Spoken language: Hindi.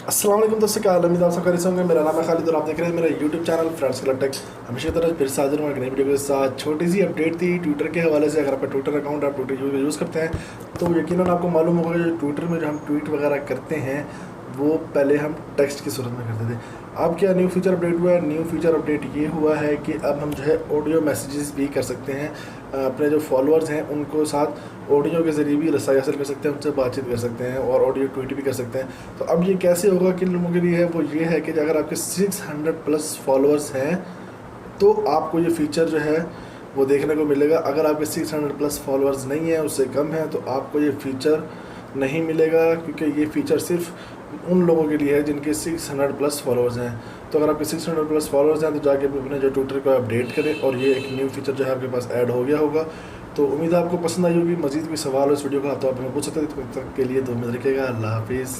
अस्सलाम वालेकुम दोस्तों, क्या हाल है? उम्मीद आप सब खैरियत से होंगे। मेरा नाम है खालिद और आप देख रहे हैं मेरा YouTube channel friends club tech. हमेशा की तरह फिर से हाजिर हूँ एक नई वीडियो के साथ। छोटी सी अपडेट थी ट्विटर के हवाले से। अगर आपका ट्विटर अकाउंट आप ट्विटर यूज़ करते हैं तो यकीनन आपको मालूम होगा कि ट्विटर में जो हम ट्वीट वगैरह करते हैं वो पहले हम टेक्स्ट की सूरत में करते थे। अब क्या न्यू फीचर अपडेट हुआ है? न्यू फीचर अपडेट ये हुआ है कि अब हम जो है ऑडियो मैसेजेस भी कर सकते हैं। अपने जो फॉलोअर्स हैं उनको साथ ऑडियो के ज़रिए भी रसाई हासिल कर सकते हैं, उनसे बातचीत कर सकते हैं और ऑडियो ट्वीट भी कर सकते हैं। तो अब ये कैसे होगा, किन लोगों के लिए है? वो ये है कि अगर आपके 600+ फॉलोअर्स हैं तो आपको ये फ़ीचर जो है वो देखने को मिलेगा। अगर आपके 600+ फॉलोअर्स नहीं है, उससे कम है, तो आपको ये फ़ीचर नहीं मिलेगा, क्योंकि ये फ़ीचर सिर्फ उन लोगों के लिए है जिनके 600+ फॉलोअर्स हैं। तो अगर आपके 600+ फॉलोअर्स हैं तो जाके अपने जो ट्विटर को अपडेट करें और ये एक न्यू फीचर जो है आपके पास ऐड हो गया होगा। तो उम्मीद है आपको पसंद आई होगी। मज़ीद कोई सवाल हो इस वीडियो का तो आप हमें पूछ सकते हैं। तब तक के लिए दो में रखिएगा। अल्लाह हाफिज़।